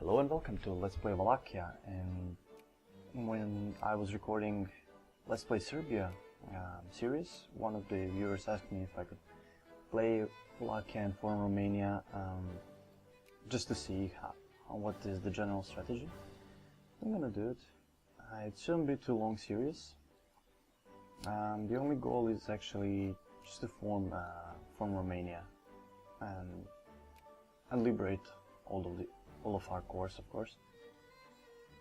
Hello and welcome to Let's Play Wallachia. And when I was recording Let's Play Serbia series, one of the viewers asked me if I could play Wallachia and form Romania, just to see what is the general strategy. I'm gonna do it. It shouldn't be too long series. The only goal is actually just to form Romania and liberate all of our cores, of course.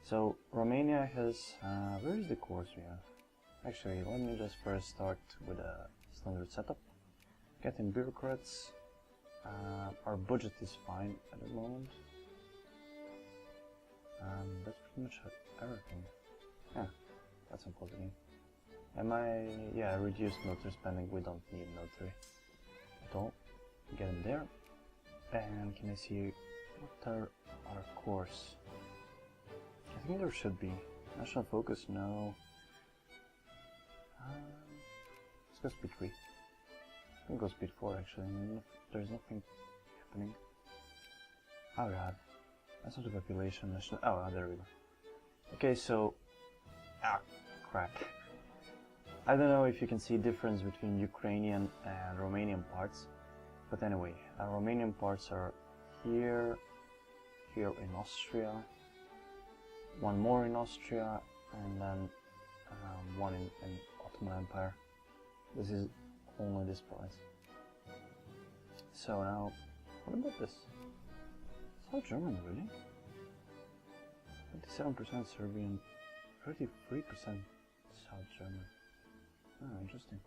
So Romania has where is the cores we have? Actually, let me just first start with a standard setup. Getting bureaucrats. Our budget is fine at the moment. That's pretty much everything. Yeah, that's important. Yeah, reduced military spending. We don't need military at all. Get in there. And can I see what are our cores? I think there should be. National focus, no. Let's go speed 3. I can go speed 4 actually. There's nothing happening. Oh god. That's not the population. National. Oh, there we go. Okay, so. Crap. I don't know if you can see difference between Ukrainian and Romanian parts. But anyway, our Romanian parts are here in Austria, one more in Austria, and then one in Ottoman Empire. This is only this price. So now, what about this? South German, really? 27% Serbian, 33% South German. Oh, interesting.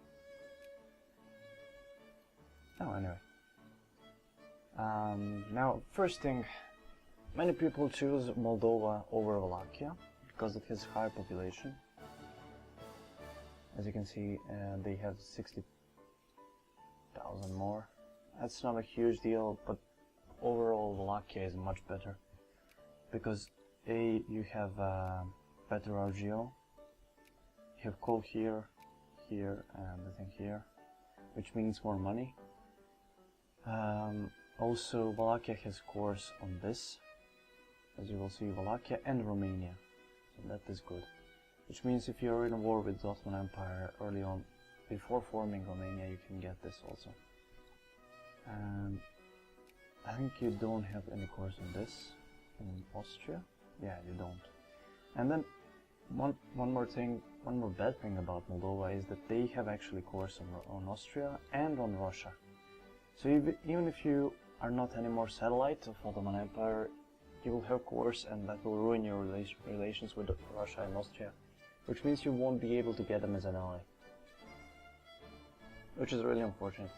Oh, anyway. Now, first thing, many people choose Moldova over Wallachia because it has higher population. As you can see, they have 60,000 more. That's not a huge deal, but overall Wallachia is much better because you have better RGO, you have coal here, and I think here, which means more money. Also, Wallachia has cores on this, as you will see, Wallachia and Romania, so that is good. Which means if you're in a war with the Ottoman Empire early on, before forming Romania, you can get this also. I think you don't have any cores on this in Austria. Yeah, you don't. And then one more bad thing about Moldova is that they have actually cores on Austria and on Russia. So even if you are not anymore satellite of Ottoman Empire, you will have cores, and that will ruin your relations with Russia and Austria, which means you won't be able to get them as an ally, which is really unfortunate.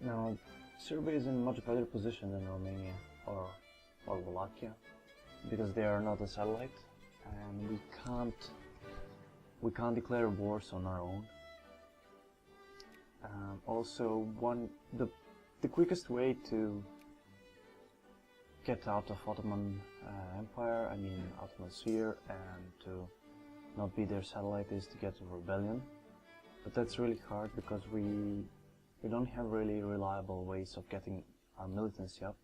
Now, Serbia is in a much better position than Romania or Wallachia because they are not a satellite, and we can't declare wars on our own. Also, the quickest way to get out of Ottoman Empire, I mean Ottoman sphere, and to not be their satellite is to get a rebellion. But that's really hard because we don't have really reliable ways of getting our militancy up.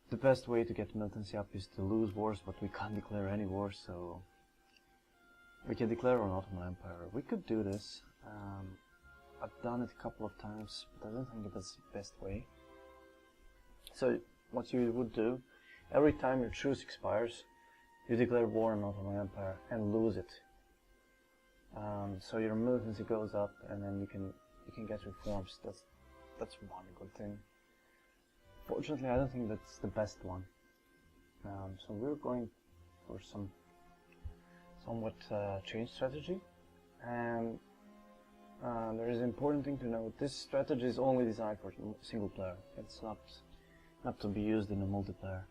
The best way to get militancy up is to lose wars, but we can't declare any wars, so we can declare on Ottoman Empire. We could do this. I've done it a couple of times, but I don't think that's the best way. So what you would do, every time your truce expires, you declare war on Ottoman Empire and lose it. So your militancy goes up, and then you can get reforms. That's one good thing. Fortunately, I don't think that's the best one. So we're going for somewhat change strategy, and there is an important thing to note. This strategy is only designed for single player. It's not to be used in a multiplayer.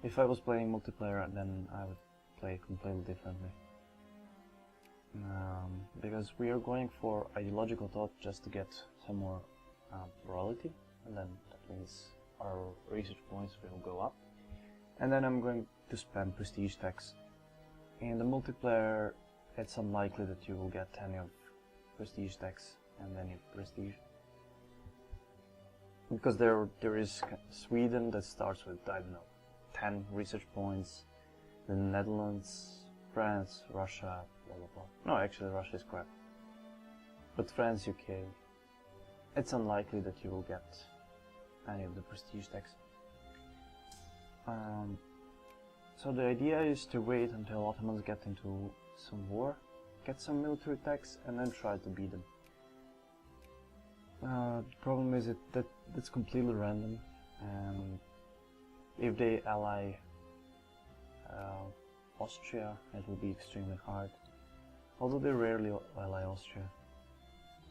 If I was playing multiplayer, then I would play completely differently. Because we are going for ideological thought just to get some more morality, and then that means our research points will go up. And then I'm going to spend prestige tax. In the multiplayer, it's unlikely that you will get any of prestige tax and any prestige. because there is Sweden that starts with, I don't know, 10 research points, the Netherlands, France, Russia, blah blah blah. No, actually Russia is crap. But France, UK, it's unlikely that you will get any of the prestige tax. So the idea is to wait until Ottomans get into some war, get some military tax, and then try to beat them. The problem is that it's completely random, and if they ally Austria, it will be extremely hard. Although they rarely ally Austria.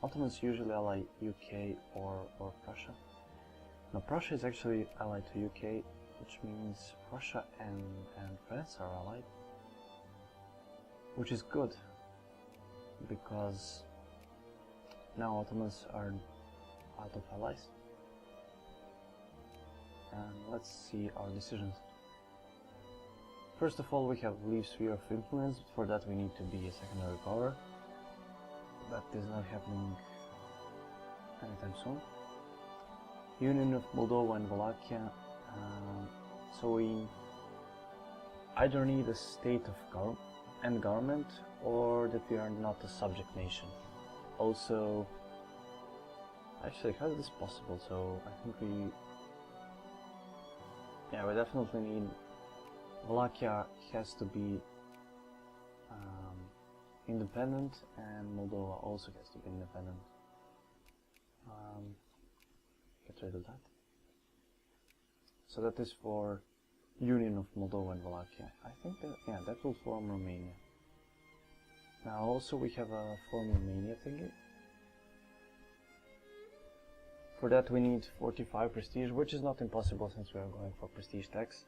Ottomans usually ally UK or Prussia. Now Prussia is actually allied to UK, which means Russia and France are allied, which is good, because now Ottomans are out of allies. And let's see our decisions. First of all, we have leave sphere of influence. For that we need to be a secondary power. That is not happening anytime soon. Union of Moldova and Wallachia. So we either need a state of government, or that we are not a subject nation. Also, actually, how is this possible? So I think we definitely need. Wallachia has to be independent, and Moldova also has to be independent. Get rid of that. So that is for Union of Moldova and Wallachia. I think that, that will form Romania. Now also we have a form Romania thingy. For that we need 45 prestige, which is not impossible since we are going for prestige tax.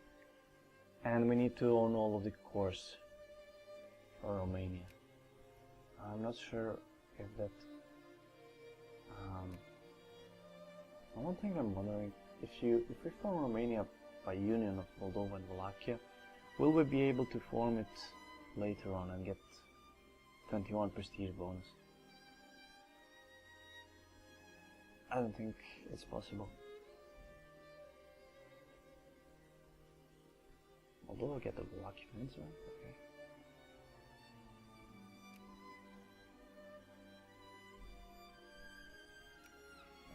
And we need to own all of the cores for Romania. I'm not sure if that... one thing I'm wondering, if we form Romania by union of Moldova and Wallachia, will we be able to form it later on and get 21 prestige bonus? I don't think it's possible. Although I get the Wallachia Peninsula, okay.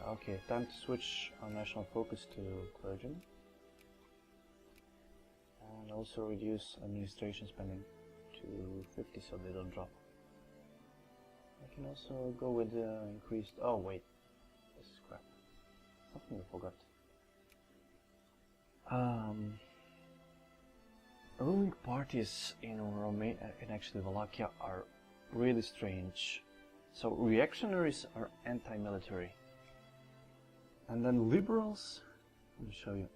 Okay, time to switch our national focus to clergymen. And also reduce administration spending to 50 so they don't drop. I can also go with the increased... Oh wait, this is crap. Something I forgot. Ruling parties in Romania and actually Wallachia are really strange. So reactionaries are anti-military, and then liberals, let me show you,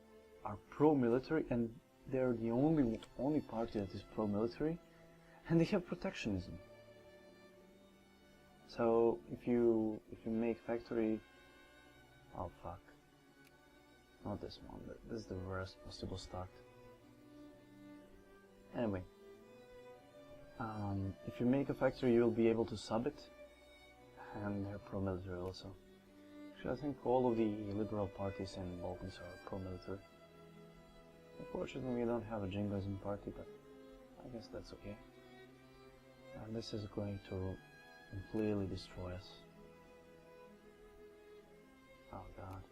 are pro-military, and they're the only party that is pro-military, and they have protectionism. So if you make factory, oh fuck, not this one. This is the worst possible start. Anyway, if you make a factory, you will be able to sub it, and they're pro-military also. Actually, I think all of the liberal parties in Balkans are pro-military. Unfortunately, we don't have a Jingoism party, but I guess that's okay. And this is going to completely destroy us. Oh god.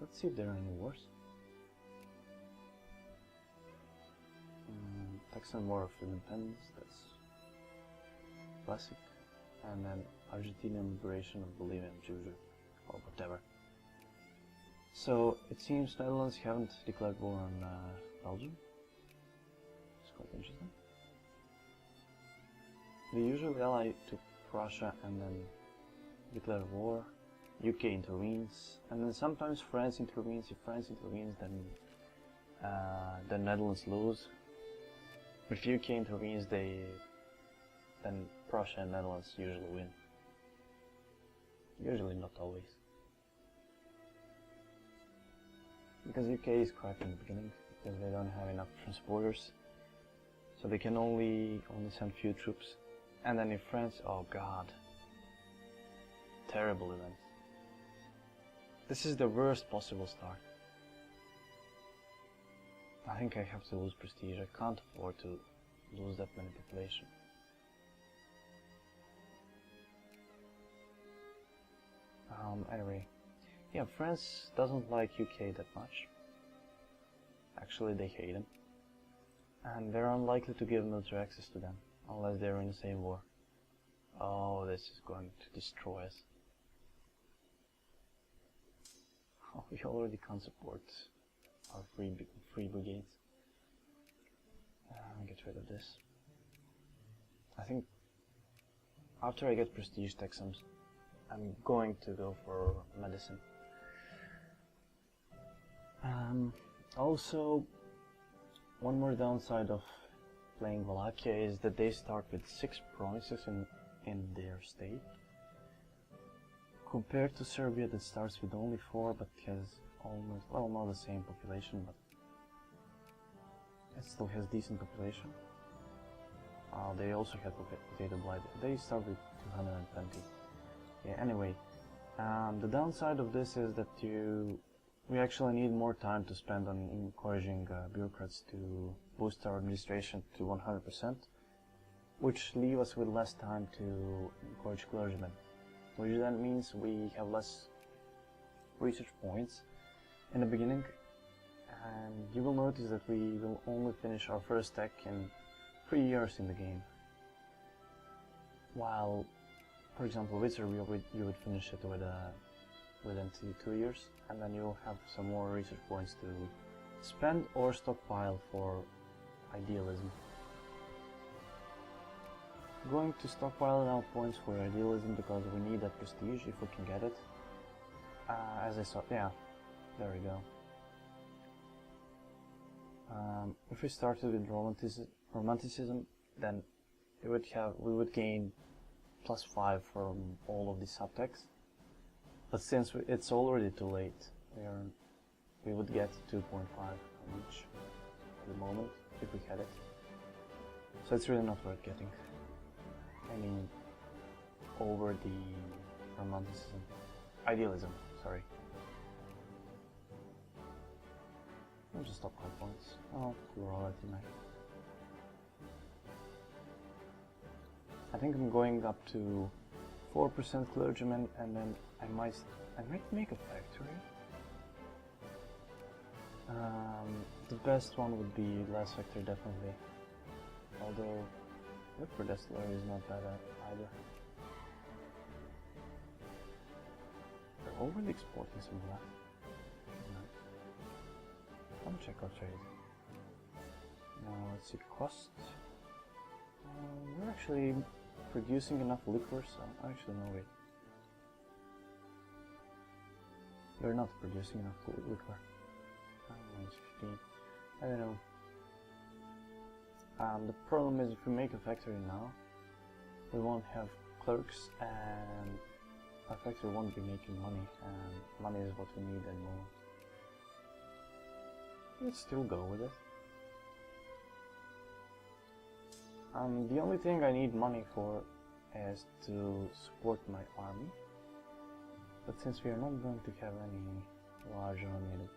Let's see if there are any wars. Texan War of Independence, that's classic. And then Argentinian liberation of Bolivia and Georgia, or whatever. So it seems Netherlands haven't declared war on Belgium. It's quite interesting. They usually ally to Prussia and then declare war. UK intervenes, and then sometimes France intervenes. If France intervenes, then the Netherlands lose. If UK intervenes, then Prussia and Netherlands usually win. Usually, not always. Because UK is crap in the beginning, because they don't have enough transporters. So they can only send few troops. And then if France, oh god. terrible event. This is the worst possible start. I think I have to lose prestige. I can't afford to lose that many population. Anyway, yeah, France doesn't like UK that much. Actually, they hate them. And they're unlikely to give military access to them, unless they're in the same war. Oh, this is going to destroy us. Oh, we already can't support our free brigades. Get rid of this. I think after I get prestige Texans, I'm going to go for medicine. Also, one more downside of playing Wallachia is that they start with 6 provinces in their state, compared to Serbia that starts with only 4 but has almost, well, not the same population, but it still has decent population. They also have potato blight. They start with 220. Yeah, anyway, the downside of this is that we actually need more time to spend on encouraging bureaucrats to boost our administration to 100%, which leave us with less time to encourage clergymen, which then means we have less research points in the beginning, and you will notice that we will only finish our first tech in 3 years in the game, while, for example, with Serbia, you would finish it within 2 years, and then you'll have some more research points to spend or stockpile for idealism. I'm going to stockpile now points for idealism because we need that prestige if we can get it. As I saw, yeah, there we go. If we started with romanticism, then we would gain +5 from all of these subtexts. But since it's already too late, we would get 2.5 from each at the moment if we had it. So it's really not worth getting. I mean, over the idealism, sorry. I'll just stop 5 points. Oh, plurality, nice. I think I'm going up to 4% clergymen, and then I might make a factory. The best one would be last factory, definitely. Although for distillery is not bad either. They're overly exporting some of that. Nice. I'll check our trade. Now let's see cost. We're actually producing enough liquor, so actually no wait. We're not producing enough liquor. -15. I don't know. The problem is if we make a factory now, we won't have clerks and our factory won't be making money, and money is what we need and more. Let's still go with it. The only thing I need money for is to support my army, but since we are not going to have any large army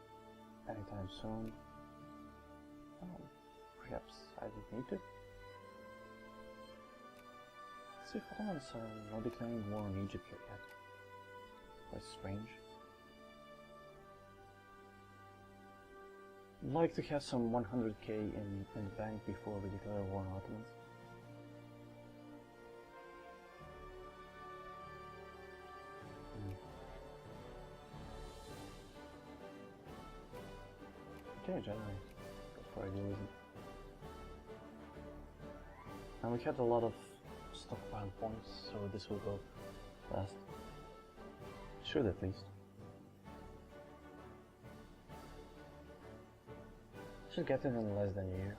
anytime soon, perhaps I would need to. Let's see if Ottomans are not declaring war on Egypt yet. Quite strange. I'd like to have some 100k in the bank before we declare war on Ottomans. Okay, generally, good for idealism. And we had a lot of stockpile points, so this will go fast. Should at least. Should get it in less than a year.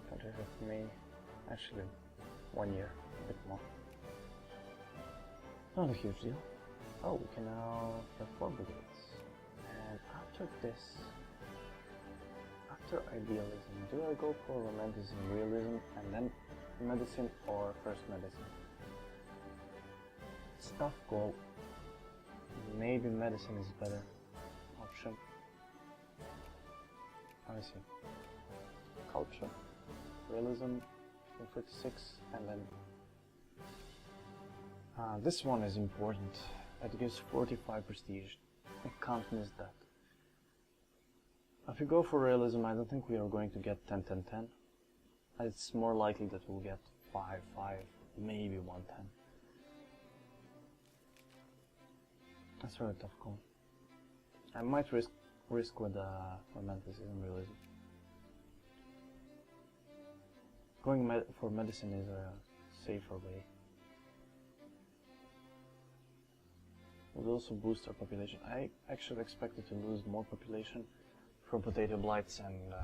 Country for me, actually 1 year, a bit more. Not a huge deal. Oh, we can now have 4 brigades. And after this, after idealism, do I go for romanticism, realism, and then medicine, or first medicine? stuff goal. Maybe medicine is better option. Let me see. Culture, realism, 56, and then this one is important. It gives 45 prestige. I can't miss that. If we go for realism, I don't think we are going to get 10, 10, 10. It's more likely that we'll get 5, 5, maybe 1, 10. That's a really tough call. I might risk with romanticism realism. Going for medicine is a safer way. Would also boost our population. I actually expected to lose more population from potato blights and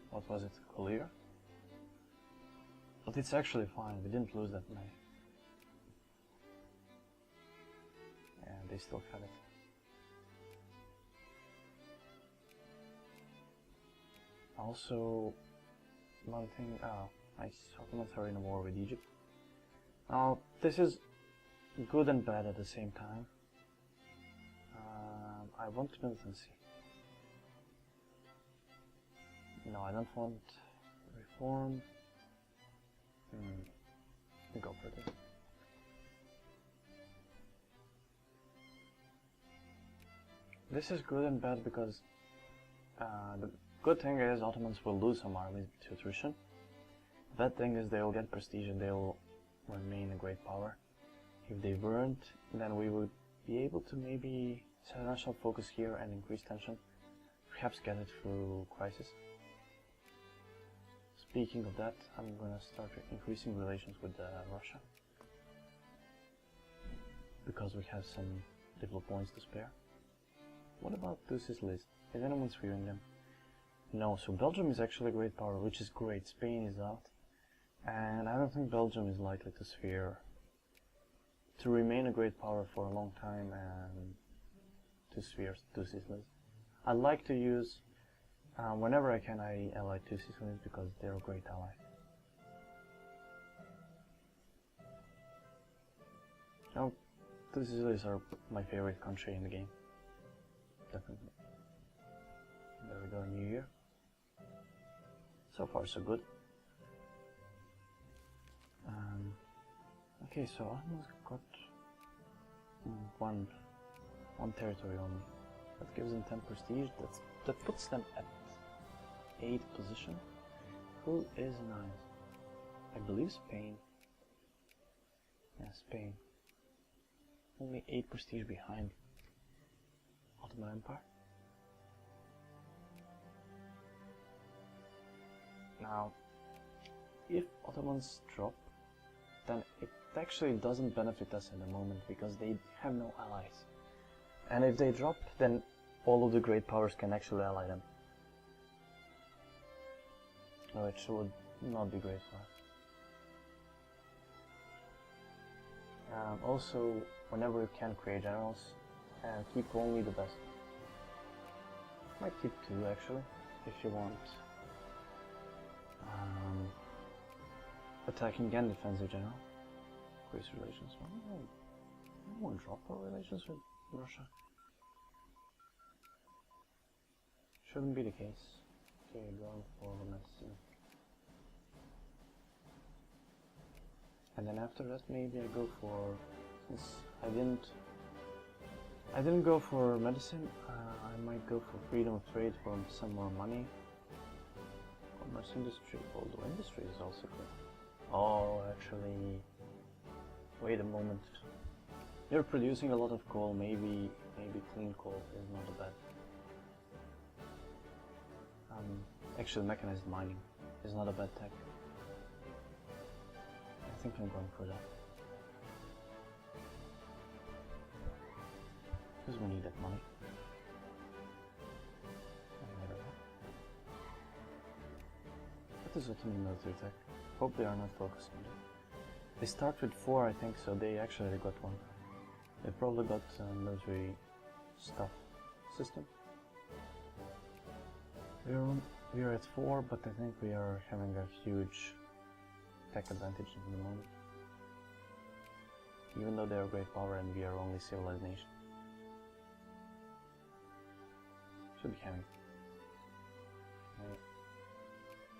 what was it, cholera? But it's actually fine, we didn't lose that many. And they still have it. Also, one thing, nice, Ottomans are in a war with Egypt. Now, this is good and bad at the same time. I want militancy. No, I don't want reform. Go for this. This is good and bad because the good thing is Ottomans will lose some armies to attrition. Bad thing is they will get prestige and they will remain a great power. If they weren't, then we would be able to maybe set a national focus here and increase tension. Perhaps get it through crisis. Speaking of that, I'm gonna start increasing relations with Russia. Because we have some little points to spare. What about two Sicilies? Is anyone fearing them? No, so Belgium is actually a great power, which is great. Spain is out. And I don't think Belgium is likely to remain a great power for a long time and to sphere two Sicilies. I'd like to use, whenever I can, I ally two Sicilies because they're a great ally. Now, two Sicilies are my favorite country in the game. Definitely. There we go, New Year. So far so good. Okay, so I almost got one territory only. That gives them 10 prestige. That puts them at 8th position. Who is 9th? I believe Spain. Yeah, Spain. Only 8 prestige behind Ottoman Empire. Now, if Ottomans drop, then it actually doesn't benefit us at the moment because they have no allies. And if they drop, then all of the great powers can actually ally them. Which would not be great for us. Also, whenever you can create generals, keep only the best. Might keep 2 actually, if you want. Attacking and defensive general. Increase relations. I won't drop our relations with Russia. Shouldn't be the case. Okay, going for the medicine. And then after that, maybe I go for. Since I didn't go for medicine. I might go for freedom of trade for some more money. Commerce industry, although industry is also good. Oh, actually, wait a moment. You're producing a lot of coal. Maybe clean coal is not a bad. Actually, mechanized mining is not a bad tech. I think I'm going for that because we need that money. What is Ottoman military tech? Hope they are not focused on it. They start with 4, I think, so they actually got 1. They probably got military stuff system. We are at 4, but I think we are having a huge tech advantage at the moment. even though they're a great power and we are only civilized nation. Should be having.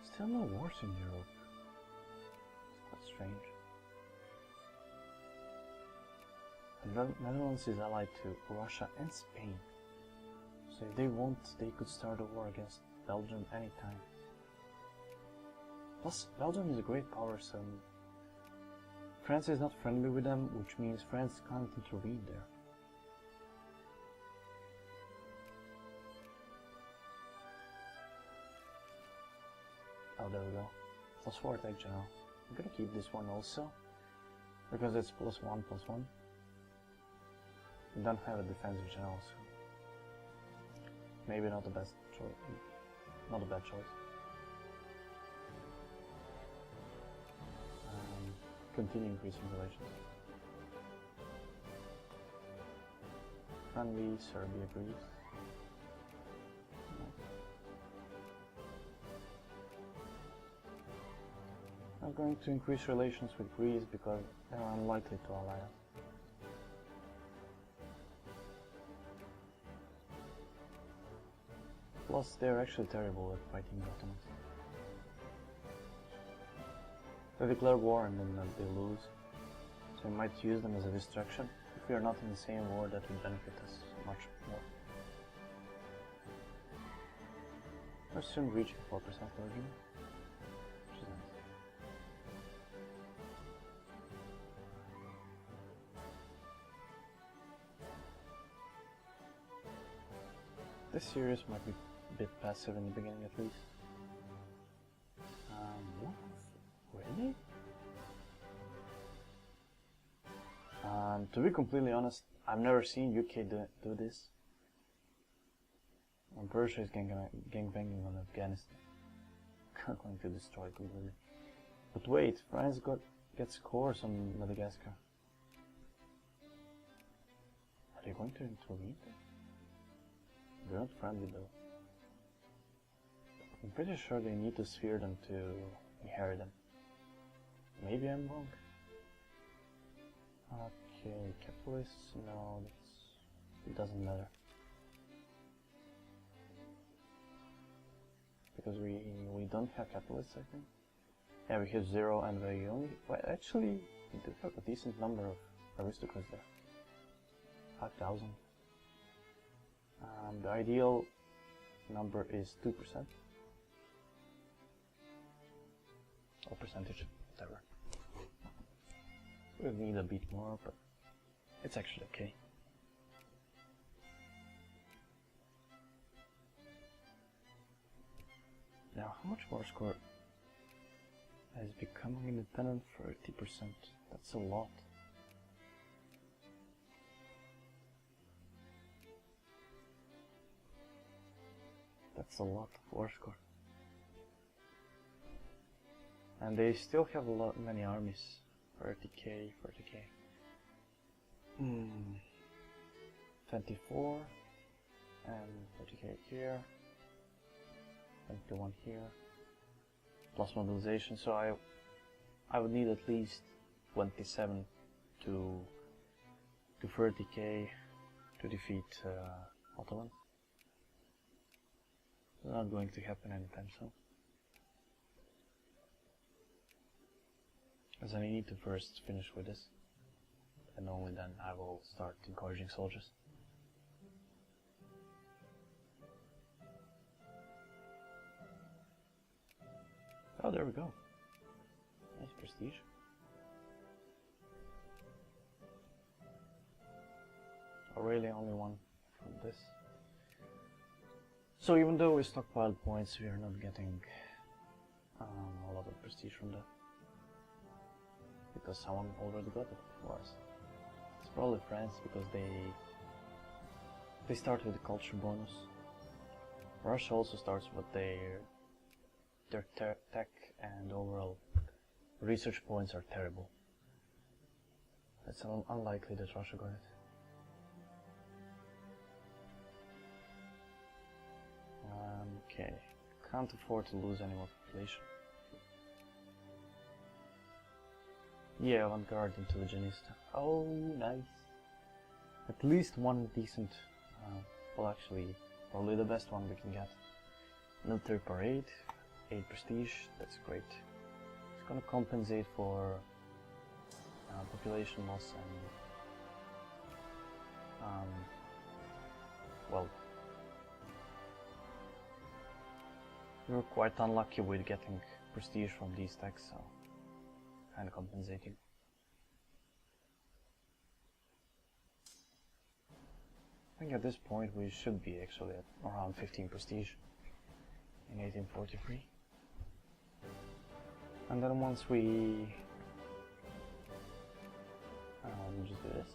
Still no wars in Europe. It's quite strange. The Netherlands is allied to Russia and Spain. So if they want, they could start a war against Belgium anytime. Plus, Belgium is a great power, so France is not friendly with them, which means France can't intervene there. Oh, there we go. +4 attack general. I'm gonna keep this one also, because it's +1/+1. We don't have a defensive general, so maybe not the best choice. Not a bad choice. Continue increasing relations. Friendly, Serbia agrees. No. I'm going to increase relations with Greece because they are unlikely to ally us. Plus, they're actually terrible at fighting the Ottomans. They declare war and then they lose, so we might use them as a distraction. If we are not in the same war, that would benefit us much more. We're soon reaching 4% margin, which is nice. This series might be a bit passive in the beginning at least. Really? To be completely honest, I've never seen UK do this. I'm pretty sure it's gangbanging on Afghanistan. Going to destroy it completely. But wait, France gets scores on Madagascar. Are they going to intervene? They're not friendly though. I'm pretty sure they need to sphere them to inherit them. Maybe I'm wrong. Okay, capitalists, no, it doesn't matter. Because we don't have capitalists, I think. Yeah, we have 0 and we only... Well, actually, we do have a decent number of aristocrats there. 5,000. The ideal number is 2%. Or percentage, whatever. We need a bit more, but it's actually okay. Now, how much war score is becoming independent? 30%. That's a lot. That's a lot of war score. And they still have many armies. 30k, 40k. 24 and 30k here. 21 here. Plus mobilization, so I would need at least 27 to 30k to defeat Ottoman. It's not going to happen anytime soon. As I need to first finish with this, and only then I will start encouraging soldiers. Oh, there we go. Nice prestige. Really only one from this. So even though we stockpiled points, we are not getting a lot of prestige from that. Because someone already got it for us. It's probably France, because they start with the culture bonus. Russia also starts with their tech and overall research points are terrible. It's unlikely that Russia got it. Okay, can't afford to lose any more population. Yeah, avant-garde intelligentist. Oh, nice. At least one decent, well actually, probably the best one we can get. Military parade, 8 prestige, that's great. It's gonna compensate for population loss and, well, we were quite unlucky with getting prestige from these techs, so kind of compensating. I think at this point we should be actually at around 15 prestige in 1843. And then once we... let me just do this.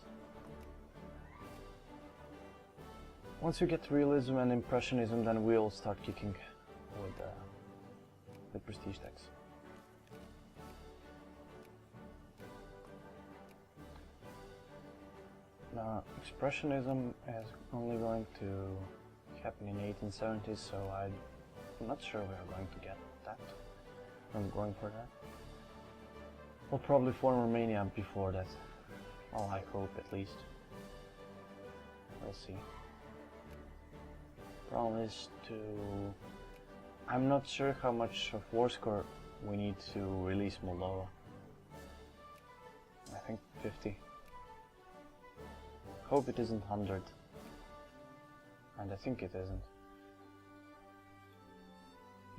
Once we get realism and impressionism, then we'll start kicking with prestige techs. Now, expressionism is only going to happen in 1870s, so I'm not sure we are going to get that. I'm going for that. We'll probably form Romania before that. Oh, I hope at least. We'll see. Problem is to... I'm not sure how much of war score we need to release Moldova. I think 50. Hope it isn't 100. And I think it isn't.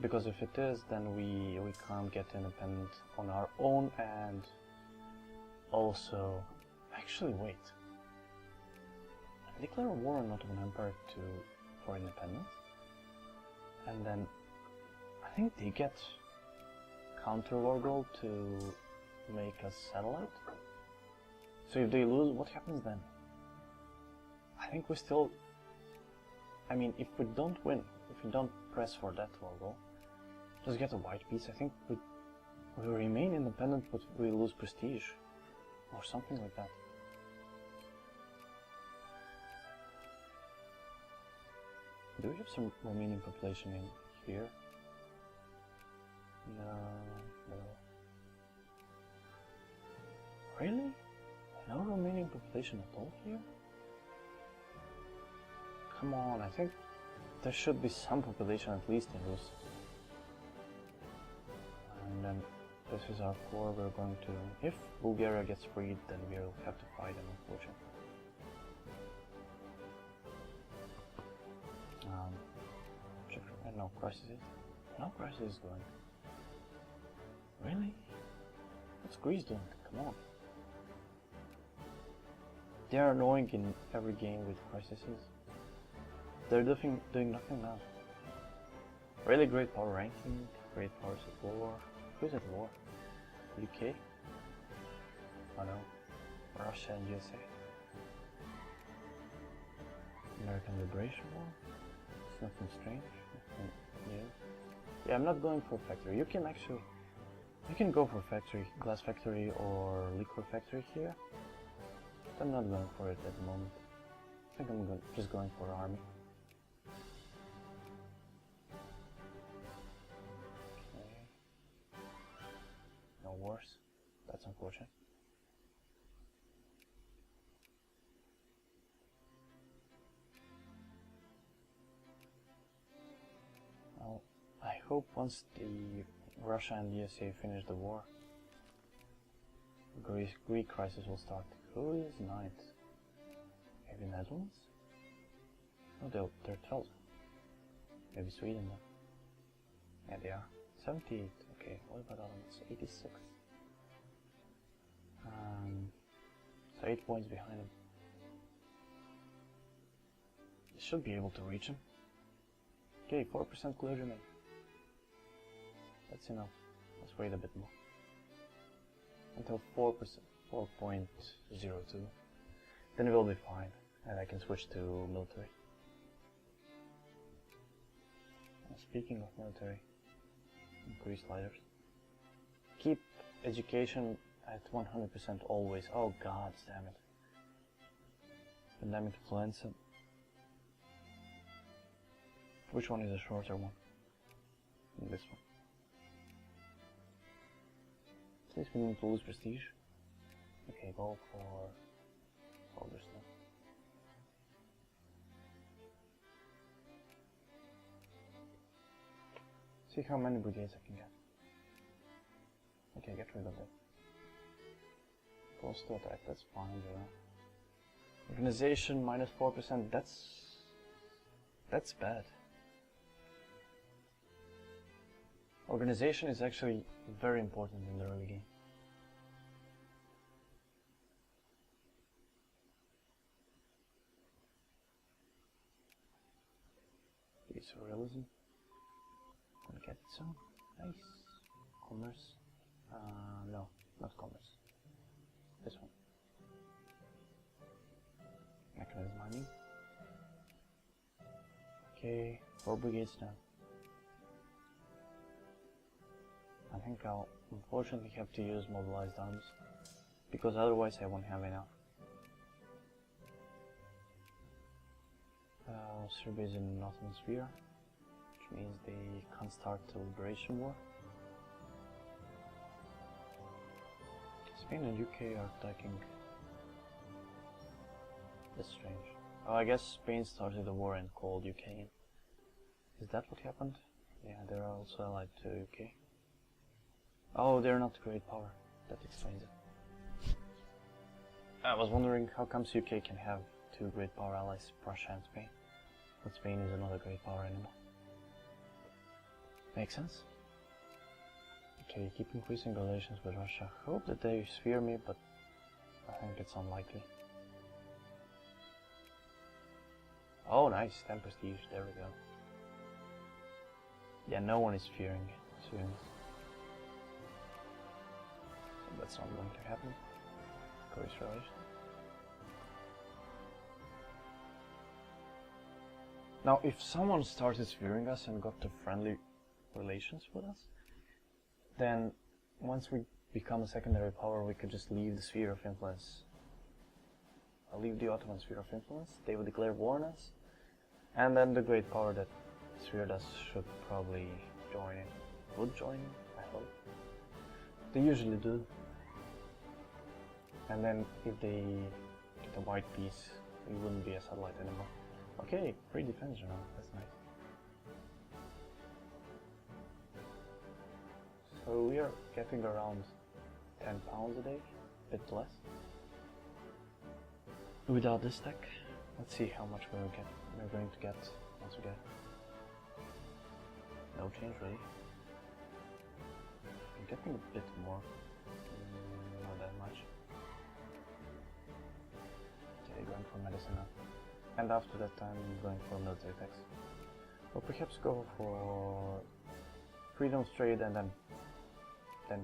Because if it is, then we can't get independent on our own, and also... Actually, wait. Declare a war on Ottoman Empire for independence, and then I think they get counter war goal to make a satellite. So if they lose, what happens then? I think we still... I mean, if we don't win, if we don't press for that war goal, just get a white piece, I think we remain independent, but we lose prestige, or something like that. Do we have some Romanian population in here? No. Really? No Romanian population at all here? Come on, I think there should be some population at least in Rus. And then this is our core. We're going to... If Bulgaria gets freed, then we'll have to fight them, unfortunately. No crisis. No crisis is going. Really? What's Greece doing? Come on. They are annoying in every game with crises. They're doing nothing now. Really great power ranking, great powers at war. Who's at war? UK? Oh no. Russia and USA. American Liberation War? It's nothing strange. Yeah, I'm not going for factory. You can go for factory, glass factory or liquor factory here. But I'm not going for it at the moment. I think I'm just going for army. Okay. No wars. That's unfortunate. I hope once the Russia and USA finish the war, Greek crisis will start. Who is 9th? Maybe Netherlands? Oh, they're 12th. Maybe Sweden then. Yeah, they are. 78. Okay, what about Netherlands? 86. So 8 points behind them. They should be able to reach them. Okay, 4% clergymen. That's enough. Let's wait a bit more. Until 4%, 4.02. Then we'll be fine, and I can switch to military. Speaking of military, increase sliders. Keep education at 100% always. Oh god damn it. Pandemic influenza. Which one is a shorter one? This one. At least we need to lose prestige. Okay, go for soldiers now. See how many brigades I can get. Okay, get rid of that. Goes to attack, that's fine, you know. Organization minus 4%, that's bad. Organization is actually very important in the early game. Surrealism. Gonna get it soon. Nice. Commerce. No, not commerce. This one. Mechanized mining. Okay, 4 brigades now. I think I'll unfortunately have to use mobilized arms, because otherwise I won't have enough. Serbia is in an Ottoman sphere, which means they can't start the liberation war. Spain and UK are attacking. That's strange. Oh, I guess Spain started the war and called UK in. Is that what happened? Yeah, they're also allied to UK. Oh, they're not a great power. That explains it. I was wondering how comes UK can have 2 great power allies, Prussia and Spain, but Spain is not a great power anymore. Makes sense. Okay, keep increasing relations with Russia. Hope that they sphere me, but I think it's unlikely. Oh, nice, 10 prestige, there we go. Yeah, no one is fearing soon. So that's not going to happen. Increase relations. Now, if someone started fearing us and got to friendly relations with us, then once we become a secondary power, we could just leave the sphere of influence. I'll leave the Ottoman sphere of influence, they would declare war on us, and then the great power that sphered us should probably join in. Would join in, I hope. They usually do. And then if they get a white piece, we wouldn't be a satellite anymore. Okay, free defense journal, that's nice. So we are getting around 10 pounds a day, a bit less. Without this tech, let's see how much we're going to get once we get it. No change really. I'm getting a bit more, not that much. Okay, going for medicine now. And after that time, I'm going for military tax. Or perhaps go for freedom of trade and then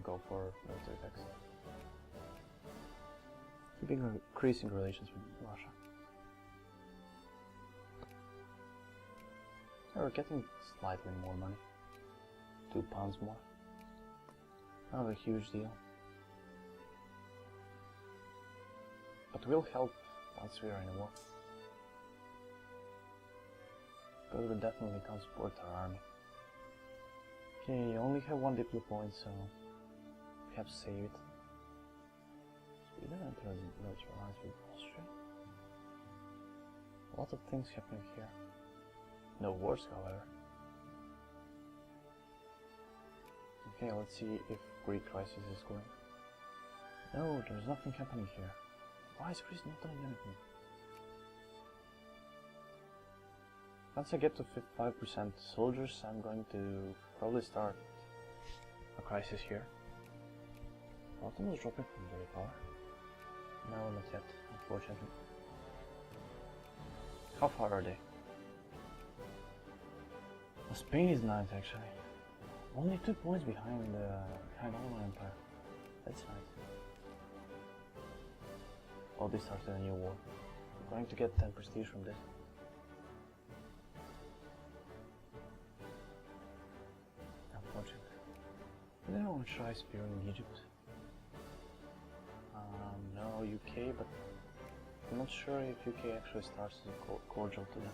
go for military tax. Keeping increasing relations with Russia. We're getting slightly more money. 2 pounds more. Not a huge deal. But will help once we are in a war. Because we definitely can't support our army. Okay, you only have 1 diplo point, so we have to save it. Sweden entered a military alliance with Austria. A lot of things happening here. No wars, however. Okay, let's see if Greek crisis is going. No, there's nothing happening here. Why is Greece not doing anything? Once I get to 5% soldiers, I'm going to probably start a crisis here. Ottoman is dropping from very far. No, not yet, unfortunately. How far are they? Well, Spain is 9th actually. Only 2 points behind the Ottoman Empire. That's nice. Oh, they started a new war. I'm going to get 10 prestige from this. Unfortunately. Then I want to try spearing Egypt. No, UK, but I'm not sure if UK actually starts as cordial to them.